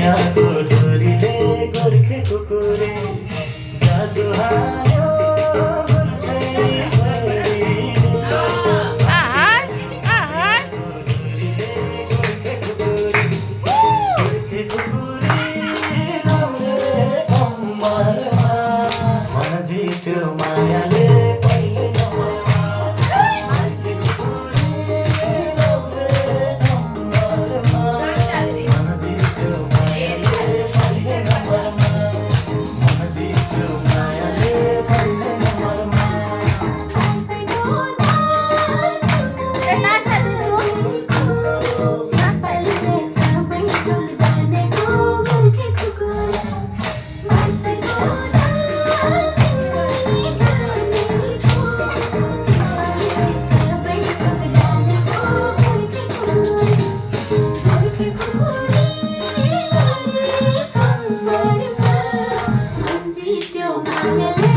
मायाको डोरीले गोर्खे कुकुरे जादु हाल्यो गुर्से छोरीले। आहा आहा डोरीले गोर्खे कुकुरी लाउने कम्मरमा मन जित्यो मायाले पहिले नम्बरमा। गोर्खे कुकुरी लाउने कम्मरमा मन जित्यो मायाले पहिले नम्बरमा। मन जित्यो मायाले पहिले नम्बरमा। ए नाच Manjit yo mangale